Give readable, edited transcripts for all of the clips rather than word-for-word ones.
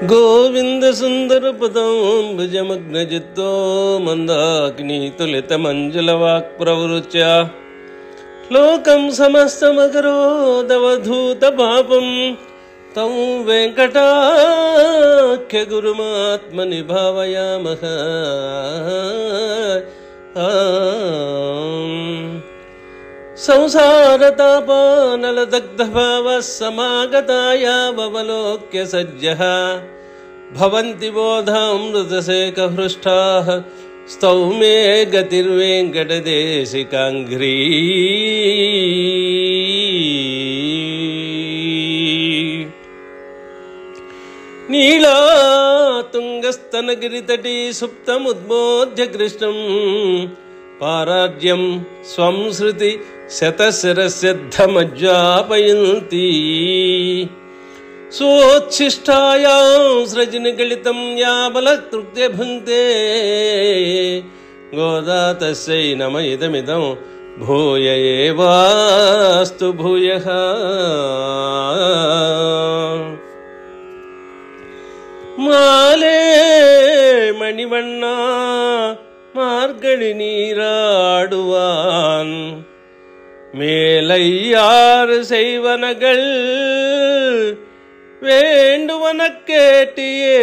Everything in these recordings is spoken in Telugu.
గోవింద సుందర పదాంబుజమగ్నజిత్తో మందాకినీతులిత మంజుల వాక్ ప్రవృత్య లోకం సమస్తమకరోదవధూత పాపం తం వెంకటాఖ్య గురుమాత్మని భావయామః. సంసారతాపానలదగ్ధభావः సమాగతాయావలోక్య సజ్జః భవంతి బోధామృతసేకహృష్టాః స్తౌ మే గతిర్వేంకటదేశికాంఘ్రీ. నీళాతుంగస్తనగిరితటీ సుప్తముద్బోధ్య కృష్ణం పారార్జ్యం స్వం శృతి శతశిరసిద్ధమజ్జాపయంతి. సోచ్ఛిష్టాయాం సృజనిగళితం యాబలతృప్తే భుంక్తే గోదా తస్యై నమ ఇదమిదం భూయ ఏవాస్తు భూయః. మాలే మణివన్నా மார்கழி நீராடுவான் மேலையாறு செய்வனகள் வேண்டுவன கேட்டியேல்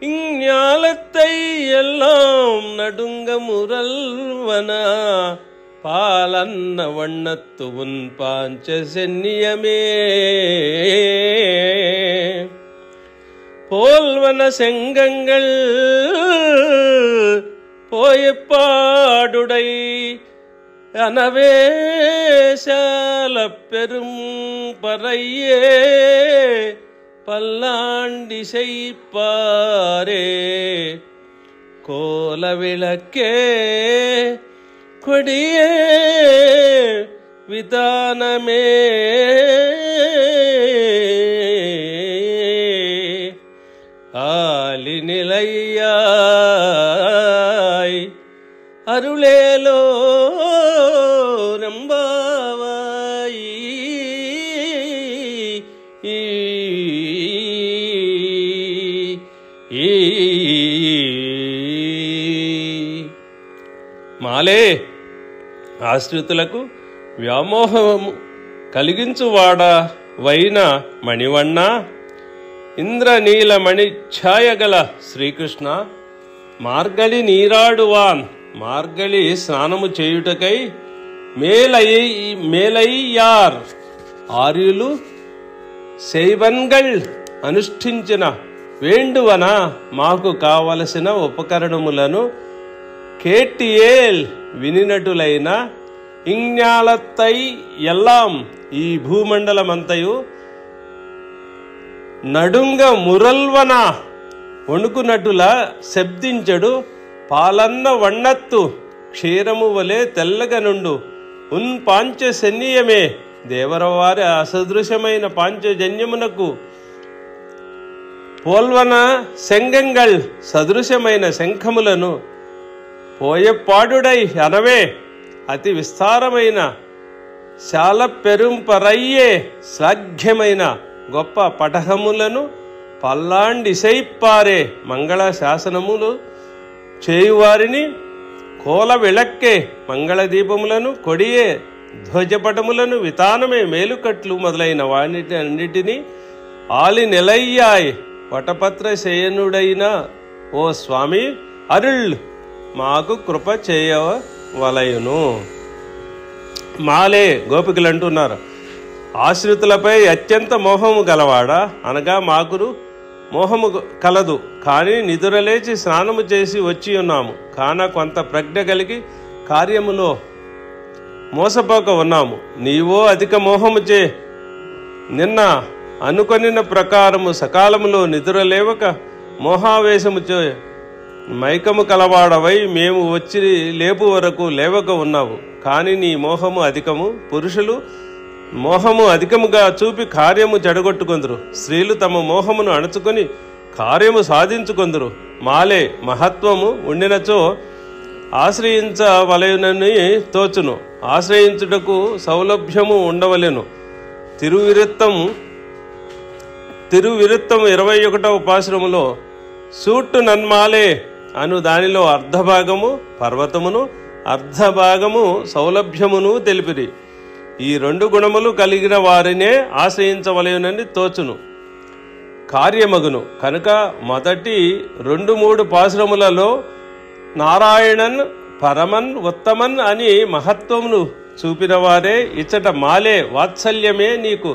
இஞ்ஞாலத்தை எல்லாம் நடுங்க முரல்வன பாலன்ன வண்ணத்து உன் பாஞ்ச சென்னியமே. போல்வன செங்கங்கள் போயப்பாடுடை அனவேசால பெரும் பறையே பல்லாண்டிசை பாரே கோல விளக்கே கொடியே விதானமே. ஆலி நிலையாய் அருளேலோ நம்பாவாய். మాలే ఆశ్రితులకు వ్యామోహము కలిగించువాడా వైన మణివన్న ఇంద్రనీలమణి ఛాయగల శ్రీకృష్ణ మార్గళి నీరాడువాన్ మార్గళి స్నానము చేయుటకై మేలయ్యార్ ఆర్యులు శైవన్గళ్ అనుష్ఠించిన వేండువన మాకు కావలసిన ఉపకరణములను కేటియేల్ వినినటులైన ఇంజ్ఞాలత్తై ఎల్లాం ఈ భూమండలమంతయు నడుంగ మురల్వన వణుకునటుల శబ్దించడు పాలన్న వన్నత్తు క్షీరము వలె తెల్లగనుండు ఉన్ పాంచజన్యమే దేవరవారి అసదృశమైన పాంచజన్యమునకు పోల్వన శంగంగళ్ సదృశమైన శంఖములను పోయపాడుడై అనవే అతి విస్తారమైన శాల పెరుంపరయ్యే శ్లాఘ్యమైన గొప్ప పటహములను పల్లాండిసైప్పారే మంగళ శాసనములు చేయువారిని కోల విళక్కే మంగళ దీపములను కొడియే ధ్వజపటములను వితానమే మేలుకట్లు మొదలైన వాటి అన్నిటినీ ఆలి నెలయ్యాయ్ వటపత్ర శయనుడైన ఓ స్వామి అరుళ్ మాకు కృప చేయవలయును. మాలే గోపికలు అంటున్నారు, ఆశ్రితులపై అత్యంత మోహము గలవాడా అనగా మాకు మోహము కలదు, కానీ నిదురలేచి స్నానము చేసి వచ్చి ఉన్నాము. కాన కొంత ప్రజ్ఞ కలిగి కార్యములో మోసపోక ఉన్నాము. నీవో అధిక మోహముచే నిన్న అనుకొనిన ప్రకారము సకాలములో నిదురలేవక మోహావేశముచే మైకము కలవాడవై మేము వచ్చి లేపు వరకు లేవక ఉన్నావు. కానీ నీ మోహము అధికము. పురుషులు మోహము అధికముగా చూపి కార్యము చెడగొట్టుకొందురు. స్త్రీలు తమ మోహమును అణచుకొని కార్యము సాధించుకొందురు. మాలే మహత్వము ఉండినచో ఆశ్రయించవలెనని తోచును. ఆశ్రయించుటకు సౌలభ్యము ఉండవలెను. తిరువిరుత్తము 21వ పాశురములో సూట్టు నన్మాలే అను దానిలో అర్ధభాగము పర్వతమును అర్ధభాగము సౌలభ్యమును తెలిపిరి. ఈ 2 గుణములు కలిగిన వారినే ఆశ్రయించవలెనని తోచును, కార్యమగును. కనుక మొదటి 2-3 పాశురములలో నారాయణన్ పరమన్ ఉత్తమన్ అని మహత్వమును చూపిన వారే ఇచ్చట మాలే వాత్సల్యమే నీకు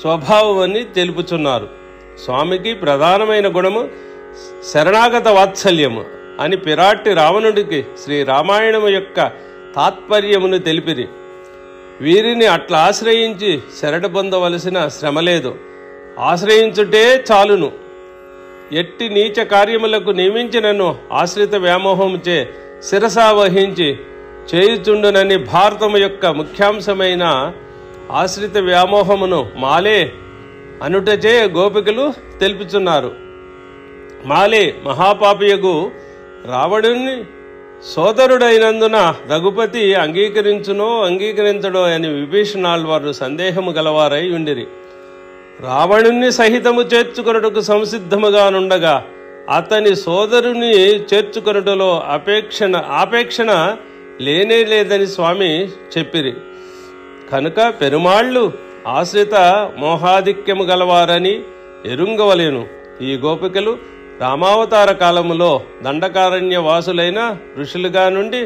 స్వభావమని తెలుపుచున్నారు. స్వామికి ప్రధానమైన గుణము శరణాగత వాత్సల్యము అని పిరాట్టి రావణుడికి శ్రీరామాయణము యొక్క తాత్పర్యమును తెలిపిరి. వీరిని అట్లా ఆశ్రయించి శరణ పొందవలసిన శ్రమ లేదు, ఆశ్రయించుటే చాలును. ఎట్టి నీచ కార్యములకు నియమించినను ఆశ్రిత వ్యామోహముచే శిరసా వహించి చేయుచుండునని భారతము యొక్క ముఖ్యాంశమైన ఆశ్రిత వ్యామోహమును మాలే అనుటచే గోపికలు తెలుపుచున్నారు. మాలే మహాపాపియగు రావణుని సోదరుడైనందున రఘుపతి అంగీకరించునో అంగీకరించడో అని విభీషణాళ్వారు సందేహము గలవారై ఉండిరి. రావణుని సహితము చేర్చుకొనుటకు సంసిద్ధముగానుండగా అతని సోదరుని చేర్చుకొనుటలో ఆపేక్షణ లేనే లేదని స్వామి చెప్పిరి. కనుక పెరుమాళ్ళు ఆశ్రిత మోహాధిక్యము గలవారని ఎరుంగవలేను. ఈ గోపికలు రామావతార కాలములో దండకారణ్య వాసులైన ఋషులుగా నుండి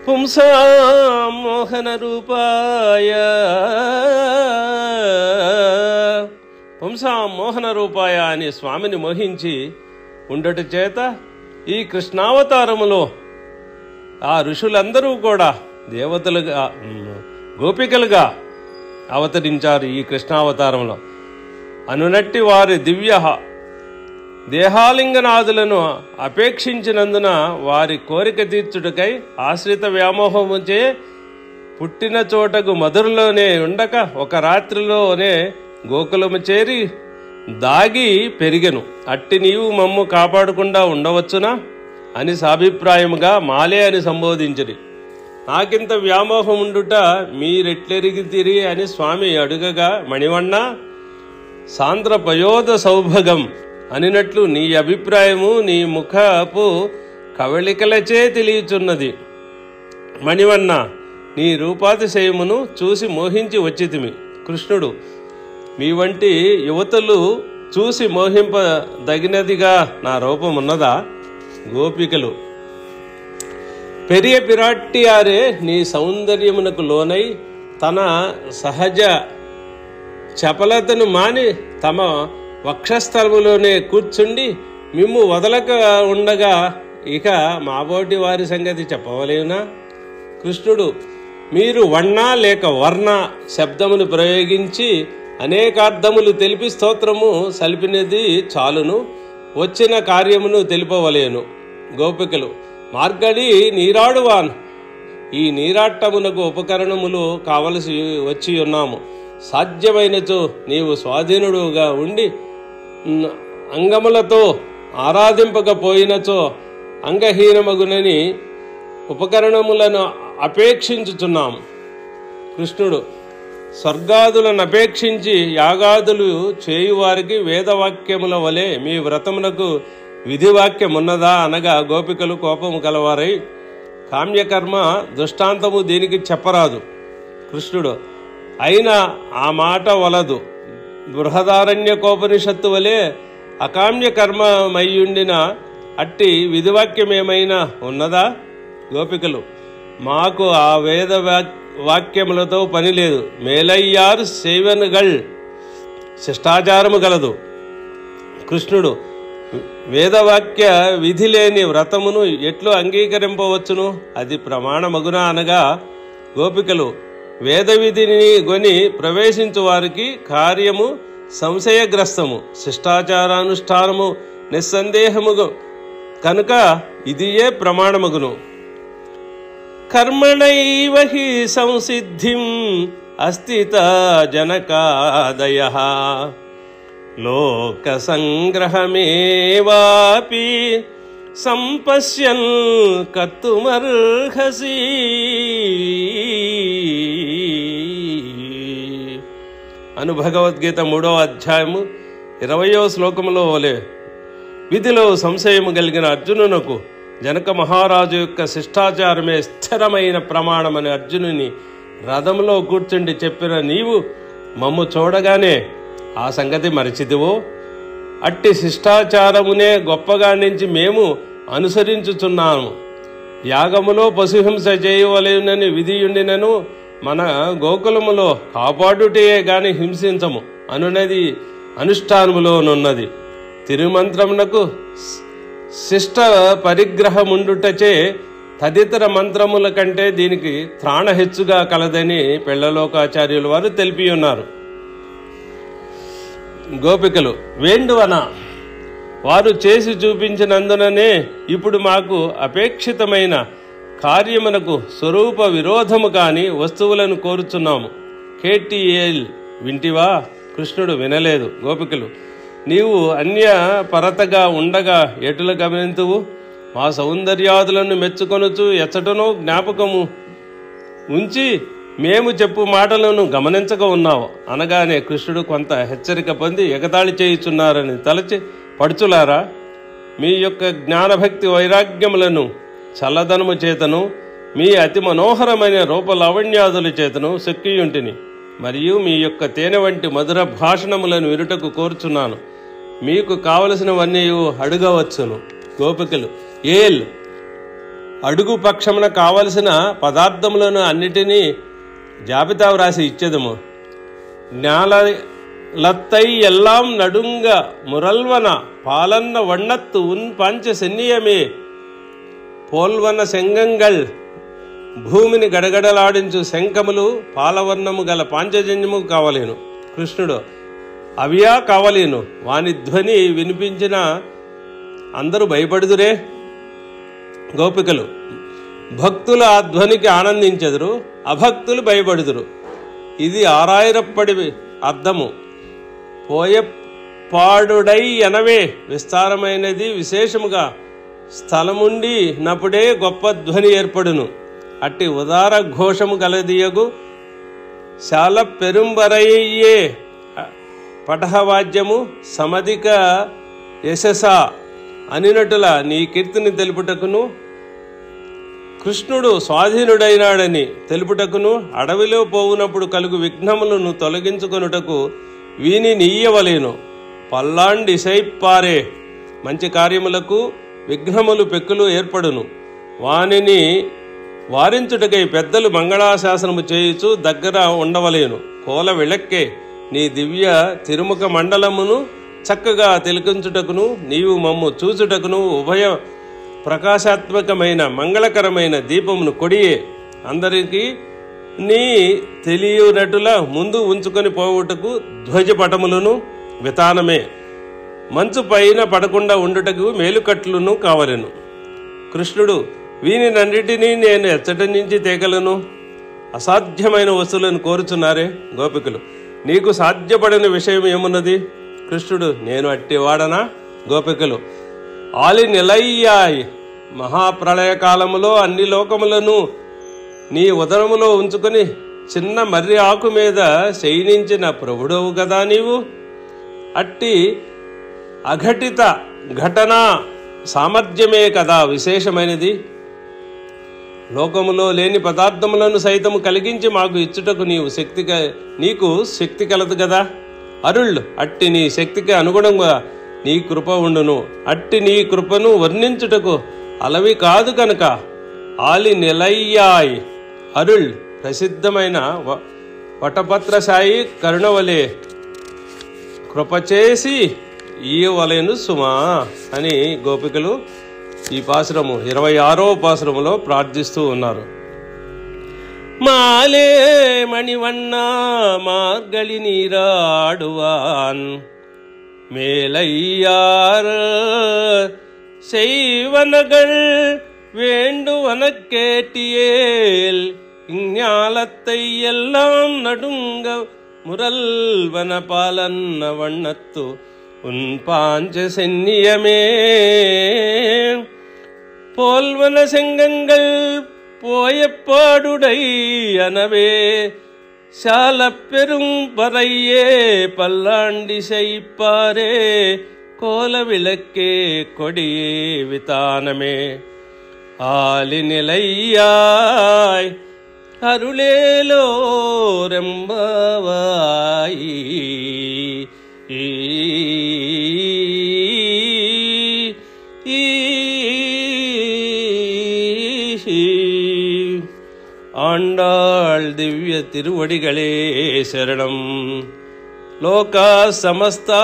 పుంసామోహన రూపాయ అని స్వామిని మోహించి ఉండట చేత ఈ కృష్ణావతారములో ఆ ఋషులందరూ కూడా దేవతలుగా గోపికలుగా అవతరించారు. ఈ కృష్ణావతారంలో అనునట్టి వారి దివ్య దేహాలింగనాదులను అపేక్షించినందున వారి కోరిక తీర్చుటకై ఆశ్రిత వ్యామోహముచే పుట్టిన చోటకు మధురలోనే ఉండక ఒక రాత్రిలోనే గోకులము చేరి దాగి పెరిగెను. అట్టి నీవు మమ్ము కాపాడకుండా ఉండవచ్చునా అని సాభిప్రాయముగా మాలే అని సంబోధించిరి. నాకింత వ్యామోహం ఉండుట మీరెట్లెరిగితిరి అని స్వామి అడుగగా మణివన్న సాంద్ర పయోధ సౌభగం అనినట్లు నీ అభిప్రాయము నీ ముఖపు కవళికలచే తెలియచున్నది. మణివన్న నీ రూపాతిశయమును చూసి మోహించి వచ్చితిమి. కృష్ణుడు మీ వంటి యువతులు చూసి మోహింపదగినదిగా నా రూపమున్నదా? గోపికలు పెరియ పిరాట్టియారే నీ సౌందర్యమునకు లోనై తన సహజ చపలతను మాని తమ వక్షస్థలములోనే కూర్చుండి మిమ్ము వదలక ఉండగా ఇక మాబోటి వారి సంగతి చెప్పవలేనా? కృష్ణుడు మీరు వన్న లేక వర్ణ శబ్దమును ప్రయోగించి అనేకార్థములు తెలిపి స్తోత్రము సలిపినది చాలును, వచ్చిన కార్యమును తెలుపవలేను. గోపికలు మార్గడి నీరాడువాన్, ఈ నీరాట్టమునకు ఉపకరణములు కావలసి వచ్చి ఉన్నాము. సాధ్యమైనచో నీవు స్వాధీనుడుగా ఉండి అంగములతో ఆరాధింపకపోయినచో అంగహీనమగునని ఉపకరణములను అపేక్షించుచున్నాము. కృష్ణుడు స్వర్గాదులను అపేక్షించి యాగాదులు చేయువారికి వేదవాక్యముల వలె మీ వ్రతమునకు విధివాక్యమున్నదా అనగా గోపికలు కోపము కలవారై కామ్యకర్మ దృష్టాంతము దీనికి చెప్పరాదు. కృష్ణుడు అయినా ఆ మాట వలదు. బృహదారణ్యకోపనిషత్తు వలె అకామ్య కర్మమయ్యుండిన అట్టి విధివాక్యమేమైనా ఉన్నదా? గోపికలు మాకు ఆ వేద వాక్యములతో పని లేదు. మేలయ్యారు సేవనుగల్ శిష్టాచారము గలదు. కృష్ణుడు వేదవాక్య విధి లేని వ్రతమును ఎట్లు అంగీకరింపవచ్చును? అది ప్రమాణమగునా అనగా గోపికలు వేద విధిని గొని ప్రవేశించు వారికి కార్యము సంశయగ్రస్తము, శిష్టాచారానుష్ఠానము నిస్సందేహము కనుక ఇదియే ప్రమాణమగును. కర్మణైవ హి సంసిద్ధిం అస్థిత జనకాదయః లోక సంగ్రహమేవాపి సంపశ్యన్ కర్తుమర్హసి. అను భగవద్గీత 3వ అధ్యాయము 20వ శ్లోకములో వలె విధిలో సంశయము కలిగిన అర్జునునకు జనక మహారాజు యొక్క శిష్టాచారమే స్థిరమైన ప్రమాణమని అర్జునుని రథంలో కూర్చుండి చెప్పిన నీవు మమ్ము చూడగానే ఆ సంగతి మరచితివో? అట్టి శిష్టాచారమునే గొప్పగా నుంచి మేము అనుసరించుచున్నాము. యాగములో పశుహింస చేయవలెనని విధియుండినను మన గోకులములో కాపాడుటే గాని హింసించము అనున్నది అనుష్ఠానములోనున్నది. తిరుమంత్రమునకు శిష్ట పరిగ్రహముండుటచే తదితర మంత్రముల కంటే దీనికి త్రాణ హెచ్చుగా కలదని పెళ్లలోకాచార్యుల వారు తెలిపి ఉన్నారు. గోపికలు వేండువన వారు చేసి చూపించినందుననే ఇప్పుడు మాకు అపేక్షితమైన కార్యమునకు స్వరూప విరోధము కాని వస్తువులను కోరుచున్నాము. కేటీఎల్ వింటివా? కృష్ణుడు వినలేదు. గోపికలు నీవు అన్య పరతగా ఉండగా ఎటుల గమనింతువు? మా సౌందర్యాదులను మెచ్చుకొనుచు ఎచ్చటనో జ్ఞాపకము ఉంచి మేము చెప్పు మాటలను గమనించక ఉన్నావు అనగానే కృష్ణుడు కొంత హెచ్చరిక పొంది ఎగతాళి చేయుచున్నారని తలచి, పడుచులారా, మీ యొక్క జ్ఞానభక్తి వైరాగ్యములను చల్లదనము చేతను మీ అతి మనోహరమైన రూపలావణ్యాదుల చేతను శక్తియుంటిని మరియు మీ యొక్క తేనె వంటి మధుర భాషణములను వినుటకు కోరుచున్నాను. మీకు కావలసినవన్నీ అడుగవచ్చును. గోపికలు ఏల్ అడుగు పక్షమున కావలసిన పదార్థములను అన్నిటినీ జాబితా వ్రాసి ఇచ్చేదము. ஞாலத்தை எல்லாம் நடுங்க முரல்வன பாலன்ன வண்ணத்து உன் பஞ்ச சென்னிయమే పోల్వన శంగంగల్ భూమిని గడగడలాడించు శంఖములు పాలవర్ణము గల పాంచజన్యము కావలేను. కృష్ణుడు అవియా కావలేను. వాని ధ్వని వినిపించిన అందరూ భయపడుదురే. గోపికలు భక్తులు ఆ ధ్వనికి ఆనందించెదరు, అభక్తులు భయపడుదురు. ఇది ఆరాయిరప్పడి అర్థము. పోయపాడుడై ఎనవే విస్తారమైనది విశేషముగా స్థలముండి నప్పుడే గొప్ప ధ్వని ఏర్పడును. అట్టి ఉదార ఘోషము గలదియగు శాల పెరుంబరయ్యే పటహవాద్యము సమధిక యశస అనినటుల నీ కీర్తిని తెలుపుటకును, కృష్ణుడు స్వాధీనుడైనాడని తెలుపుటకును, అడవిలో పోవునప్పుడు కలుగు విఘ్నములను తొలగించుకొనుటకు వీని నీయవలేను. పల్లాండిసైప్పారే మంచి కార్యములకు విఘ్నములు పెక్కులు ఏర్పడును. వానిని వారించుటకై పెద్దలు మంగళాశాసనము చేయుచు దగ్గర ఉండవలేను. కోల విళక్కే నీ దివ్య తిరుముఖ మండలమును చక్కగా తిలకించుటకును, నీవు మమ్ము చూచుటకును ఉభయ ప్రకాశాత్మకమైన మంగళకరమైన దీపమును కొడియే అందరికీ నీ తెలియనటుల ముందు ఉంచుకొని పోవుటకు ధ్వజపటములను వితానమే మంచు పైన పడకుండా ఉండుటకు మేలుకట్లును కావలెను. కృష్ణుడు వీనినన్నిటినీ నేను ఎచ్చటి నుంచి తేగలను? అసాధ్యమైన వస్తువులను కోరుచున్నారే. గోపికలు నీకు సాధ్యపడిన విషయం ఏమున్నది? కృష్ణుడు నేను అట్టివాడనా? గోపికలు ఆలి నిలయ్యాయ్ మహాప్రళయ కాలములో అన్ని లోకములను నీ ఉదరములో ఉంచుకొని చిన్న మర్రి ఆకు మీద శయనించిన ప్రభుడవు కదా నీవు. అట్టి అఘటిత ఘటన సామర్థ్యమే కదా విశేషమైనది. లోకములో లేని పదార్థములను సైతము కలిగించి మాకు ఇచ్చుటకు నీకు శక్తి కలదు కదా. అరుళ్ అట్టి నీ శక్తికి అనుగుణంగా నీ కృప ఉండును. అట్టి నీ కృపను వర్ణించుటకు అలవి కాదు కనుక ఆలి నిలయ్యాయ్ అరుళ్ ప్రసిద్ధమైన వటపత్రశాయి కరుణవలే కృపచేసి ఈయవలేను సుమా అని గోపికలు ఈ పాసురము 26వ పాసురములో ప్రార్థిస్తూ ఉన్నారు. మాలే మణివన్నా మార్గళి నీరాడువాన్ மேலையார் செய்வனகள் வேண்டுவன கேட்டியேல் இஞ்ஞாலத்தை எல்லாம் நடுங்க முரல்வன பாலன்ன வண்ணத்து உன் பாஞ்ச சென்னியமே போல்வன செங்கங்கள் போயப்பாடுடை அனவே சால பெரும் பறையே பல்லாண்டி செய்ப்பாரே கோல விளக்கே கொடியே விதானமே ஆலி நிலையாய் அருளேலோ ரெம்பவாய் ஆண்டாள் திவ்ய திருவடிகளே சரணம். லோகா சமஸ்தா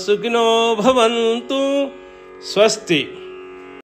சுகினோ பவந்து. ஸ்வஸ்தி.